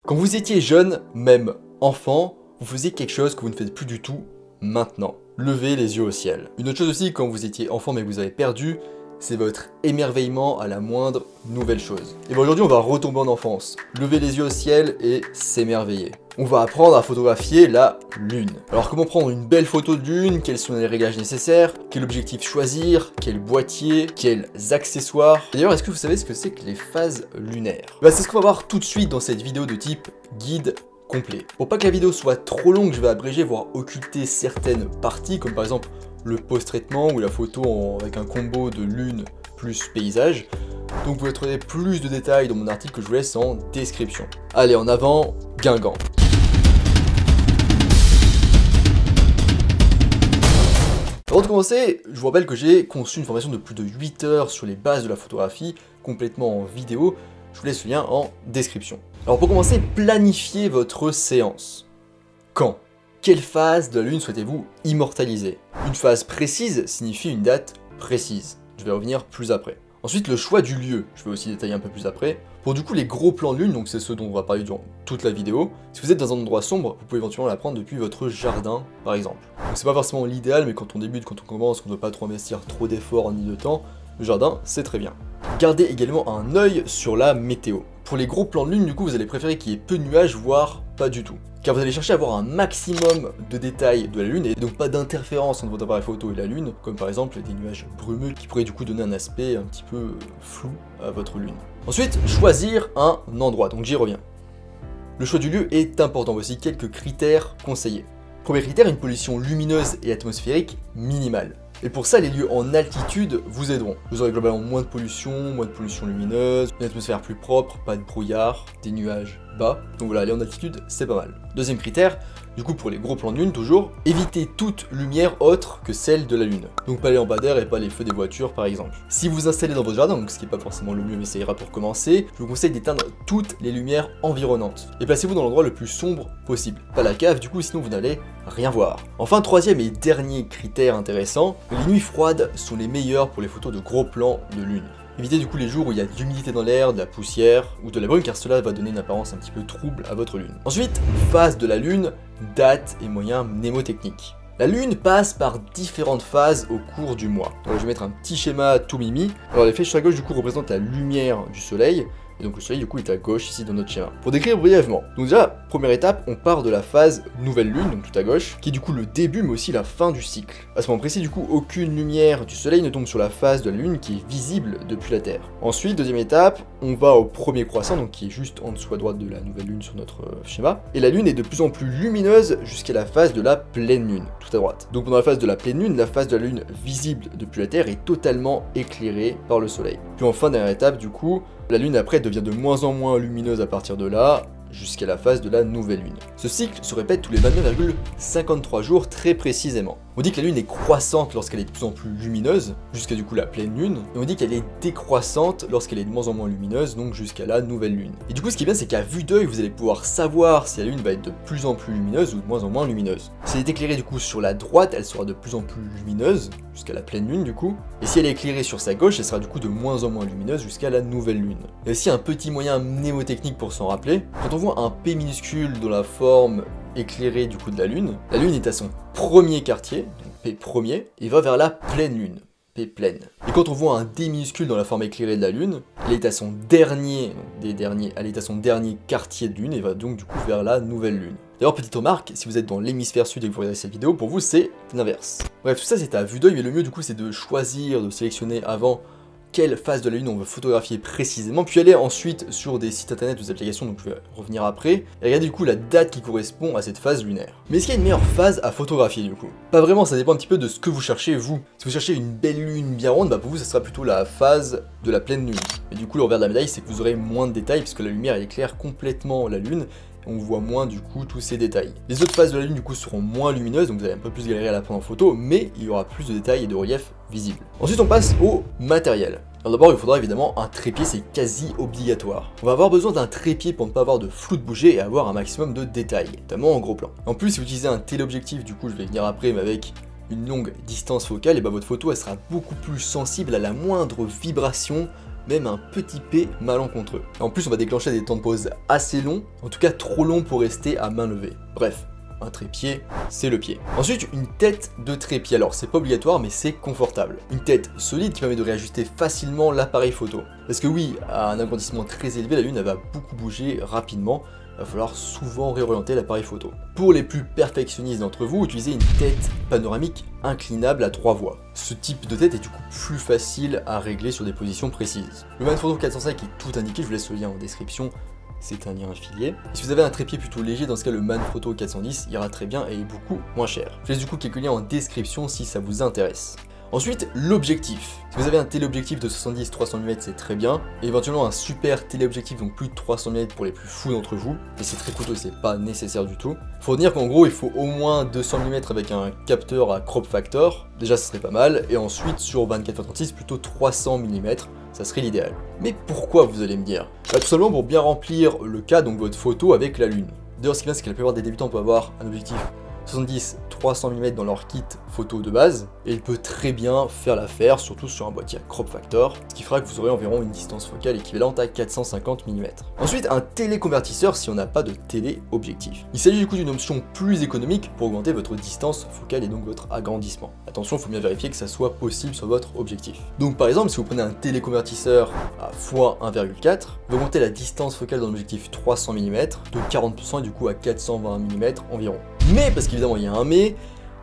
Quand vous étiez jeune, même enfant, vous faisiez quelque chose que vous ne faites plus du tout maintenant. Levez les yeux au ciel. Une autre chose aussi, quand vous étiez enfant mais que vous avez perdu, c'est votre émerveillement à la moindre nouvelle chose. Et bien aujourd'hui, on va retomber en enfance. Lever les yeux au ciel et s'émerveiller. On va apprendre à photographier la lune. Alors comment prendre une belle photo de lune, quels sont les réglages nécessaires, quel objectif choisir, quel boîtier, quels accessoires. D'ailleurs, est-ce que vous savez ce que c'est que les phases lunaires? C'est ce qu'on va voir tout de suite dans cette vidéo de type guide complet. Pour pas que la vidéo soit trop longue, je vais abréger, voire occulter certaines parties, comme par exemple le post-traitement ou la photo avec un combo de lune plus paysage. Donc vous pouvez trouver plus de détails dans mon article que je vous laisse en description. Allez, en avant, Guingamp. Avant de commencer, je vous rappelle que j'ai conçu une formation de plus de 8 heures sur les bases de la photographie, complètement en vidéo. Je vous laisse le lien en description. Alors pour commencer, planifiez votre séance. Quand? Quelle phase de la lune souhaitez-vous immortaliser? Une phase précise signifie une date précise. Je vais revenir plus après. Ensuite, le choix du lieu. Je vais aussi détailler un peu plus après. Pour du coup les gros plans de lune, donc c'est ceux dont on va parler durant toute la vidéo. Si vous êtes dans un endroit sombre, vous pouvez éventuellement la prendre depuis votre jardin, par exemple. Donc c'est pas forcément l'idéal, mais quand on débute, quand on commence, qu'on ne doit pas trop investir trop d'efforts ni de temps, le jardin, c'est très bien. Gardez également un œil sur la météo. Pour les gros plans de lune, du coup, vous allez préférer qu'il y ait peu de nuages, voire pas du tout. Car vous allez chercher à avoir un maximum de détails de la lune et donc pas d'interférence entre votre appareil photo et la lune, comme par exemple des nuages brumeux qui pourraient du coup donner un aspect un petit peu flou à votre lune. Ensuite, choisir un endroit, donc j'y reviens. Le choix du lieu est important, voici quelques critères conseillés. Premier critère, une pollution lumineuse et atmosphérique minimale. Et pour ça, les lieux en altitude vous aideront. Vous aurez globalement moins de pollution lumineuse, une atmosphère plus propre, pas de brouillard, des nuages bas. Donc voilà, aller en altitude, c'est pas mal. Deuxième critère, du coup pour les gros plans de lune toujours, évitez toute lumière autre que celle de la lune. Donc pas les lampadaires et pas les feux des voitures par exemple. Si vous installez dans votre jardin, donc ce qui n'est pas forcément le mieux mais ça ira pour commencer, je vous conseille d'éteindre toutes les lumières environnantes. Et placez-vous dans l'endroit le plus sombre possible. Pas la cave du coup, sinon vous n'allez rien voir. Enfin, troisième et dernier critère intéressant, les nuits froides sont les meilleures pour les photos de gros plans de lune. Évitez du coup les jours où il y a de l'humidité dans l'air, de la poussière ou de la brume car cela va donner une apparence un petit peu trouble à votre lune. Ensuite, phase de la lune, date et moyens mnémotechniques. La lune passe par différentes phases au cours du mois. Donc, je vais mettre un petit schéma tout mimi. Alors les flèches sur la gauche du coup représentent la lumière du soleil. Et donc le soleil du coup est à gauche ici dans notre schéma. Pour décrire brièvement, donc déjà, première étape, on part de la phase nouvelle lune, donc tout à gauche, qui est du coup le début mais aussi la fin du cycle. À ce moment précis du coup, aucune lumière du soleil ne tombe sur la phase de la lune qui est visible depuis la Terre. Ensuite, deuxième étape, on va au premier croissant, donc qui est juste en dessous à droite de la nouvelle lune sur notre schéma. Et la lune est de plus en plus lumineuse jusqu'à la phase de la pleine lune, tout à droite. Donc pendant la phase de la pleine lune, la phase de la lune visible depuis la Terre est totalement éclairée par le soleil. Puis enfin, dernière étape du coup, la lune après devient de moins en moins lumineuse à partir de là, jusqu'à la phase de la nouvelle lune. Ce cycle se répète tous les 29,53 jours très précisément. On dit que la lune est croissante lorsqu'elle est de plus en plus lumineuse, jusqu'à du coup la pleine lune, et on dit qu'elle est décroissante lorsqu'elle est de moins en moins lumineuse, donc jusqu'à la nouvelle lune. Et du coup ce qui est bien c'est qu'à vue d'œil vous allez pouvoir savoir si la lune va être de plus en plus lumineuse ou de moins en moins lumineuse. Si elle est éclairée du coup sur la droite, elle sera de plus en plus lumineuse, jusqu'à la pleine lune du coup, et si elle est éclairée sur sa gauche, elle sera du coup de moins en moins lumineuse jusqu'à la nouvelle lune. Il y a aussi un petit moyen mnémotechnique pour s'en rappeler. Quand on voit un P minuscule dans la forme éclairée du coup de la lune est à son premier quartier, donc P premier, et va vers la pleine lune, P pleine. Et quand on voit un D minuscule dans la forme éclairée de la lune, elle est à son dernier, elle est à son dernier quartier de lune et va donc du coup vers la nouvelle lune. D'ailleurs, petite remarque, si vous êtes dans l'hémisphère sud et que vous regardez cette vidéo, pour vous c'est l'inverse. Bref, tout ça c'est à vue d'œil, mais le mieux du coup c'est de choisir, de sélectionner avant quelle phase de la lune on veut photographier précisément, puis aller ensuite sur des sites internet ou des applications, donc je vais revenir après, et regarder du coup la date qui correspond à cette phase lunaire. Mais est-ce qu'il y a une meilleure phase à photographier du coup? Pas vraiment, ça dépend un petit peu de ce que vous cherchez vous. Si vous cherchez une belle lune bien ronde, pour vous ça sera plutôt la phase de la pleine lune. Mais du coup le revers de la médaille c'est que vous aurez moins de détails puisque la lumière elle éclaire complètement la lune, on voit moins du coup tous ces détails. Les autres phases de la lune du coup seront moins lumineuses, donc vous allez un peu plus galérer à la prendre en photo, mais il y aura plus de détails et de relief visibles. Ensuite on passe au matériel. Alors d'abord il faudra évidemment un trépied, c'est quasi obligatoire. On va avoir besoin d'un trépied pour ne pas avoir de flou de bouger et avoir un maximum de détails, notamment en gros plan. En plus si vous utilisez un téléobjectif, du coup je vais venir après, mais avec une longue distance focale, et votre photo elle sera beaucoup plus sensible à la moindre vibration même un petit P malencontreux. Et en plus on va déclencher des temps de pause assez longs, en tout cas trop longs pour rester à main levée. Bref, un trépied, c'est le pied. Ensuite, une tête de trépied. Alors, c'est pas obligatoire, mais c'est confortable. Une tête solide qui permet de réajuster facilement l'appareil photo. Parce que oui, à un agrandissement très élevé, la lune elle va beaucoup bouger rapidement. Il va falloir souvent réorienter l'appareil photo. Pour les plus perfectionnistes d'entre vous, utilisez une tête panoramique inclinable à 3 voies. Ce type de tête est du coup plus facile à régler sur des positions précises. Le Manfrotto 405 est tout indiqué, je vous laisse le lien en description. C'est un lien affilié. Et si vous avez un trépied plutôt léger, dans ce cas le Manfrotto 410 ira très bien et est beaucoup moins cher. Je laisse du coup quelques liens en description si ça vous intéresse. Ensuite, l'objectif. Si vous avez un téléobjectif de 70-300 mm, c'est très bien. Et éventuellement un super téléobjectif, donc plus de 300 mm pour les plus fous d'entre vous. Mais c'est très coûteux, c'est pas nécessaire du tout. Faut retenir qu'en gros, il faut au moins 200 mm avec un capteur à crop factor. Déjà, ce serait pas mal. Et ensuite, sur 24x36, plutôt 300 mm. Ça serait l'idéal. Mais pourquoi, vous allez me dire? Tout simplement pour bien remplir le cas, donc votre photo avec la lune. D'ailleurs, ce qui est bien, c'est que la plupart des débutants peuvent avoir un objectif 70-300 mm dans leur kit photo de base, et il peut très bien faire l'affaire, surtout sur un boîtier à crop factor, ce qui fera que vous aurez environ une distance focale équivalente à 450 mm. Ensuite, un téléconvertisseur si on n'a pas de téléobjectif. Il s'agit du coup d'une option plus économique pour augmenter votre distance focale et donc votre agrandissement. Attention, il faut bien vérifier que ça soit possible sur votre objectif. Donc par exemple, si vous prenez un téléconvertisseur à x1,4, vous augmentez la distance focale d'un objectif 300 mm de 40% et du coup à 420 mm environ. Mais, parce qu'évidemment il y a un mais,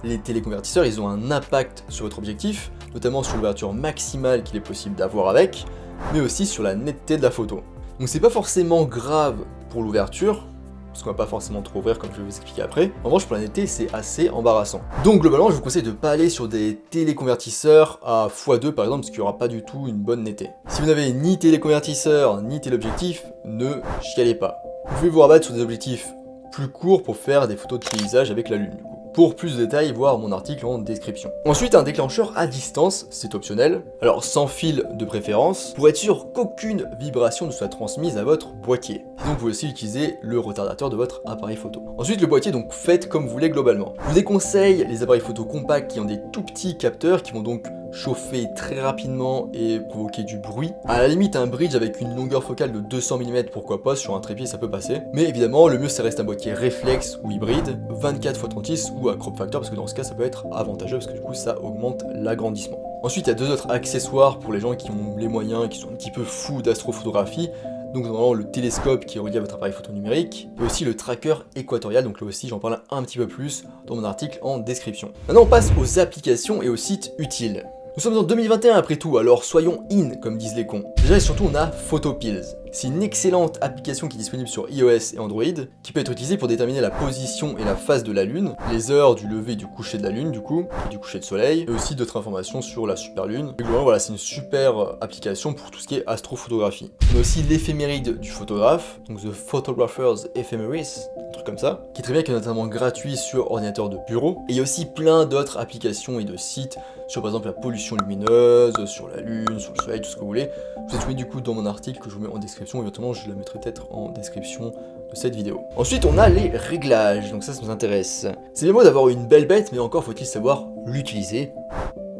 les téléconvertisseurs ils ont un impact sur votre objectif, notamment sur l'ouverture maximale qu'il est possible d'avoir avec, mais aussi sur la netteté de la photo. Donc c'est pas forcément grave pour l'ouverture, parce qu'on va pas forcément trop ouvrir comme je vais vous expliquer après. En revanche pour la netteté c'est assez embarrassant. Donc globalement je vous conseille de pas aller sur des téléconvertisseurs à x2 par exemple, parce qu'il n'y aura pas du tout une bonne netteté. Si vous n'avez ni téléconvertisseur ni téléobjectif, ne chialez pas. Vous pouvez vous rabattre sur des objectifs plus court pour faire des photos de paysage avec la lune du coup. Pour plus de détails, voir mon article en description. Ensuite, un déclencheur à distance, c'est optionnel, alors sans fil de préférence, pour être sûr qu'aucune vibration ne soit transmise à votre boîtier. Sinon, vous pouvez aussi utiliser le retardateur de votre appareil photo. Ensuite, le boîtier, donc faites comme vous voulez globalement. Je vous déconseille les appareils photo compacts qui ont des tout petits capteurs qui vont donc chauffer très rapidement et provoquer du bruit. À la limite, un bridge avec une longueur focale de 200 mm, pourquoi pas, sur un trépied ça peut passer. Mais évidemment, le mieux ça reste un boîtier réflexe ou hybride, 24x36 ou à crop factor, parce que dans ce cas ça peut être avantageux, parce que du coup ça augmente l'agrandissement. Ensuite, il y a deux autres accessoires pour les gens qui ont les moyens, qui sont un petit peu fous d'astrophotographie. Donc normalement le télescope qui est relié à votre appareil photo numérique, et aussi le tracker équatorial, donc là aussi j'en parle un petit peu plus dans mon article en description. Maintenant on passe aux applications et aux sites utiles. Nous sommes en 2021 après tout, alors soyons in comme disent les cons. Déjà et surtout on a Photopills. C'est une excellente application qui est disponible sur iOS et Android, qui peut être utilisée pour déterminer la position et la phase de la lune, les heures du lever et du coucher de la lune du coup, et du coucher de soleil, et aussi d'autres informations sur la super lune. Et globalement voilà, c'est une super application pour tout ce qui est astrophotographie. On a aussi l'éphéméride du photographe, donc The Photographer's Ephemeris, un truc comme ça, qui est très bien, qui est notamment gratuit sur ordinateur de bureau. Et il y a aussi plein d'autres applications et de sites sur par exemple la pollution lumineuse, sur la lune, sur le soleil, tout ce que vous voulez. Je vous ai tout mis du coup dans mon article que je vous mets en description, éventuellement je la mettrai peut-être en description de cette vidéo. Ensuite on a les réglages, donc ça nous intéresse. C'est bien beau d'avoir une belle bête, mais encore faut-il savoir l'utiliser.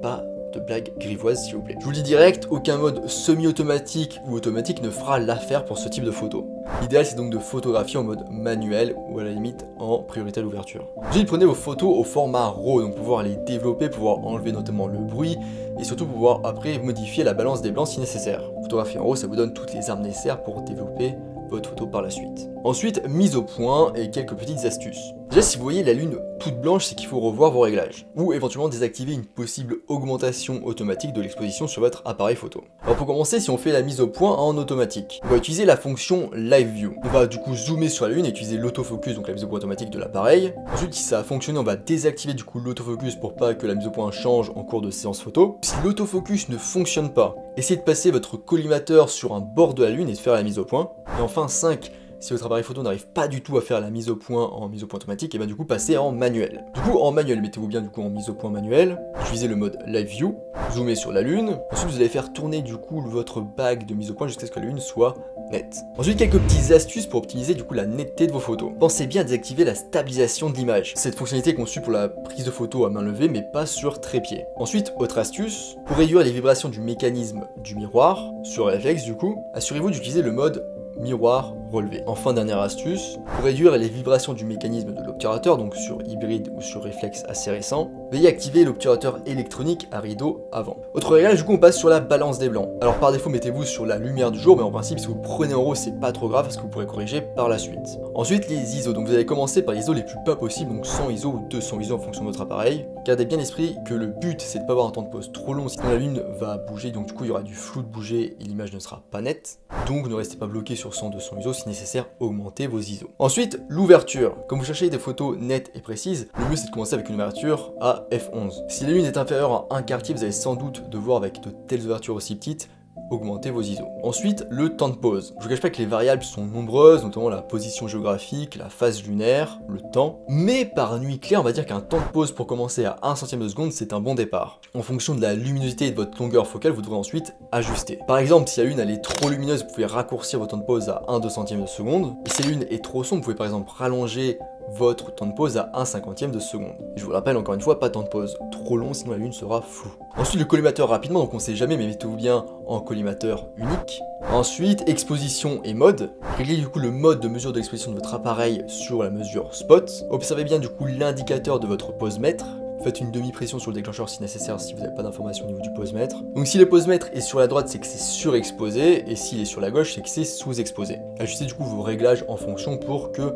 Pas de blague grivoise s'il vous plaît. Je vous le dis direct, aucun mode semi-automatique ou automatique ne fera l'affaire pour ce type de photo. L'idéal c'est donc de photographier en mode manuel ou à la limite en priorité à l'ouverture. Ensuite prenez vos photos au format RAW, donc pouvoir les développer, pouvoir enlever notamment le bruit et surtout pouvoir après modifier la balance des blancs si nécessaire. Photographier en RAW ça vous donne toutes les armes nécessaires pour développer votre photo par la suite. Ensuite, mise au point et quelques petites astuces. Déjà, si vous voyez la lune toute blanche, c'est qu'il faut revoir vos réglages, ou éventuellement désactiver une possible augmentation automatique de l'exposition sur votre appareil photo. Alors pour commencer, si on fait la mise au point en automatique, on va utiliser la fonction Live View. On va du coup zoomer sur la lune et utiliser l'autofocus, donc la mise au point automatique de l'appareil. Ensuite, si ça a fonctionné, on va désactiver du coup l'autofocus pour pas que la mise au point change en cours de séance photo. Si l'autofocus ne fonctionne pas, essayez de passer votre collimateur sur un bord de la lune et de faire la mise au point. Et enfin 5, si votre appareil photo n'arrive pas du tout à faire la mise au point en mise au point automatique, et bien du coup passez en manuel. Du coup en manuel, mettez-vous bien du coup en mise au point manuel, utilisez le mode Live View, zoomez sur la lune, ensuite vous allez faire tourner du coup votre bague de mise au point jusqu'à ce que la lune soit nette. Ensuite quelques petites astuces pour optimiser du coup la netteté de vos photos. Pensez bien à désactiver la stabilisation de l'image. Cette fonctionnalité est conçue pour la prise de photos à main levée mais pas sur trépied. Ensuite, autre astuce, pour réduire les vibrations du mécanisme du miroir, sur réflexe du coup, assurez-vous d'utiliser le mode miroir relevé. Enfin, dernière astuce, pour réduire les vibrations du mécanisme de l'obturateur, donc sur hybride ou sur réflexe assez récent, veuillez activer l'obturateur électronique à rideau avant. Autre réglage, du coup on passe sur la balance des blancs. Alors par défaut mettez-vous sur la lumière du jour, mais en principe si vous prenez en RAW c'est pas trop grave parce que vous pourrez corriger par la suite. Ensuite les ISO, donc vous allez commencer par les ISO les plus bas possibles, donc 100 ISO ou 200 ISO en fonction de votre appareil. Gardez bien l'esprit que le but c'est de pas avoir un temps de pause trop long, sinon la lune va bouger, donc du coup il y aura du flou de bouger et l'image ne sera pas nette. Donc ne restez pas bloqué sur 100-200 ISO, si nécessaire augmentez vos ISO. Ensuite l'ouverture, comme vous cherchez des photos nettes et précises, le mieux c'est de commencer avec une ouverture à f11. Si la lune est inférieure à 1 quartier, vous allez sans doute devoir avec de telles ouvertures aussi petites augmenter vos ISO. Ensuite, le temps de pause. Je vous cache pas que les variables sont nombreuses, notamment la position géographique, la phase lunaire, le temps. Mais par nuit claire, on va dire qu'un temps de pause pour commencer à 1 centième de seconde, c'est un bon départ. En fonction de la luminosité et de votre longueur focale, vous devrez ensuite ajuster. Par exemple, si la lune elle est trop lumineuse, vous pouvez raccourcir votre temps de pause à 1/2 centième de seconde. Et si la lune est trop sombre, vous pouvez par exemple rallonger votre temps de pause à 1/50 de seconde. Et je vous rappelle encore une fois, pas de temps de pause trop long, sinon la lune sera floue. Ensuite le collimateur rapidement, donc on sait jamais, mais mettez-vous bien en collimateur unique. Ensuite exposition et mode. Réglez du coup le mode de mesure de l'exposition de votre appareil sur la mesure spot. Observez bien du coup l'indicateur de votre posemètre. Faites une demi-pression sur le déclencheur si nécessaire, si vous n'avez pas d'informations au niveau du posemètre. Donc si le posemètre est sur la droite, c'est que c'est surexposé, et s'il est sur la gauche, c'est que c'est sous-exposé. Ajustez du coup vos réglages en fonction pour que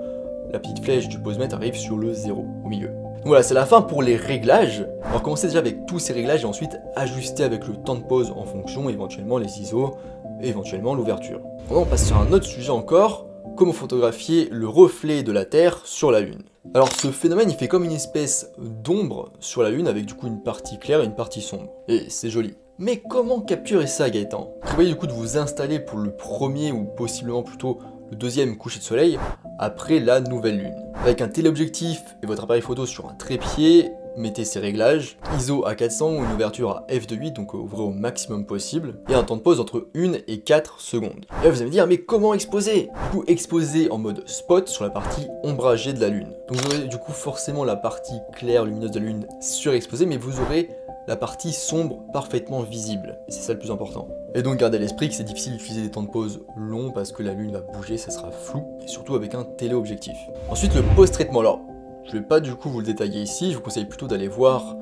la petite flèche du posemètre arrive sur le 0 au milieu. Donc voilà, c'est la fin pour les réglages. On va commencer déjà avec tous ces réglages et ensuite ajuster avec le temps de pause en fonction, éventuellement les ISO, éventuellement l'ouverture. On passe sur un autre sujet encore, comment photographier le reflet de la Terre sur la Lune. Alors ce phénomène il fait comme une espèce d'ombre sur la Lune avec du coup une partie claire et une partie sombre. Et c'est joli. Mais comment capturer ça, Gaëtan? Prévoyez du coup de vous installer pour le premier ou possiblement plutôt le deuxième coucher de soleil après la nouvelle lune. Avec un téléobjectif et votre appareil photo sur un trépied, mettez ces réglages, ISO à 400 ou une ouverture à f2.8, donc ouvrez au maximum possible, et un temps de pause entre 1 et 4 secondes. Et là vous allez me dire, mais comment exposer? Du coup, exposer en mode spot sur la partie ombragée de la lune. Donc vous aurez du coup forcément la partie claire lumineuse de la lune surexposée, mais vous aurez la partie sombre parfaitement visible. Et c'est ça le plus important. Et donc gardez à l'esprit que c'est difficile d'utiliser des temps de pause longs parce que la lune va bouger, ça sera flou, et surtout avec un téléobjectif. Ensuite le post-traitement. Alors, je vais pas du coup vous le détailler ici, je vous conseille plutôt d'aller voir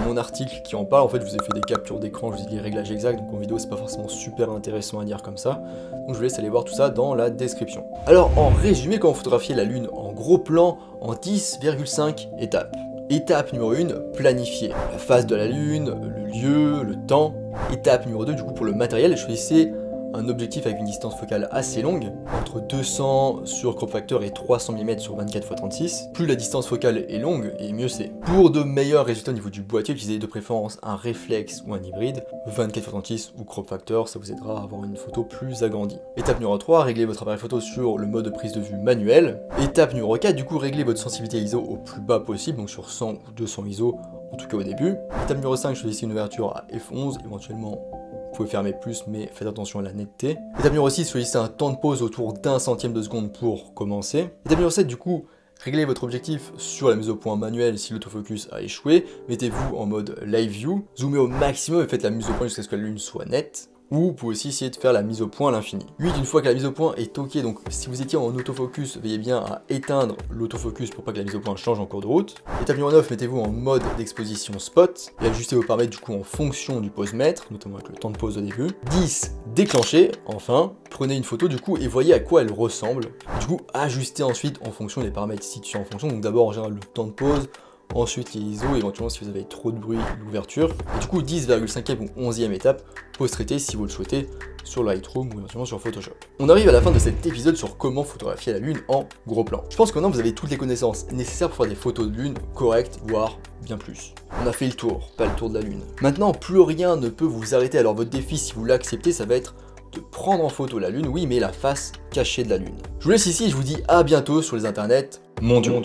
mon article qui en parle. En fait, je vous ai fait des captures d'écran, je vous ai dit les réglages exacts, donc en vidéo c'est pas forcément super intéressant à dire comme ça. Donc je vous laisse aller voir tout ça dans la description. Alors en résumé, comment photographier la lune en gros plan en 10,5 étapes. Étape numéro 1, planifier la phase de la lune, le lieu, le temps. Étape numéro 2, du coup pour le matériel, choisissez un objectif avec une distance focale assez longue, entre 200 sur crop factor et 300 mm sur 24x36. Plus la distance focale est longue, et mieux c'est. Pour de meilleurs résultats au niveau du boîtier, utilisez de préférence un réflexe ou un hybride, 24x36 ou crop factor, ça vous aidera à avoir une photo plus agrandie. Étape numéro 3, réglez votre appareil photo sur le mode de prise de vue manuel. Étape numéro 4, du coup réglez votre sensibilité ISO au plus bas possible, donc sur 100 ou 200 ISO, en tout cas au début. Étape numéro 5, choisissez une ouverture à f11, éventuellement vous pouvez fermer plus, mais faites attention à la netteté. Étape numéro 6, choisissez un temps de pause autour d'1 centième de seconde pour commencer. Étape numéro 7, du coup, réglez votre objectif sur la mise au point manuelle si l'autofocus a échoué. Mettez-vous en mode Live View, zoomez au maximum et faites la mise au point jusqu'à ce que la lune soit nette. Ou vous pouvez aussi essayer de faire la mise au point à l'infini. 8, une fois que la mise au point est ok, donc si vous étiez en autofocus, veillez bien à éteindre l'autofocus pour pas que la mise au point change en cours de route. Étape numéro 9, mettez-vous en mode d'exposition spot et ajustez vos paramètres du coup en fonction du posemètre, notamment avec le temps de pause au début. 10, déclenchez, enfin, prenez une photo du coup et voyez à quoi elle ressemble. Du coup, ajustez ensuite en fonction des paramètres situés en fonction, donc d'abord en général le temps de pause, ensuite les ISO, éventuellement si vous avez trop de bruit, l'ouverture. Et du coup 10,5e ou 11e étape, post-traité si vous le souhaitez sur Lightroom ou éventuellement sur Photoshop. On arrive à la fin de cet épisode sur comment photographier la lune en gros plan. Je pense que maintenant vous avez toutes les connaissances nécessaires pour faire des photos de lune correctes, voire bien plus. On a fait le tour, pas le tour de la lune. Maintenant plus rien ne peut vous arrêter, alors votre défi si vous l'acceptez ça va être de prendre en photo la Lune, oui, mais la face cachée de la Lune. Je vous laisse ici et je vous dis à bientôt sur les internets mondiaux.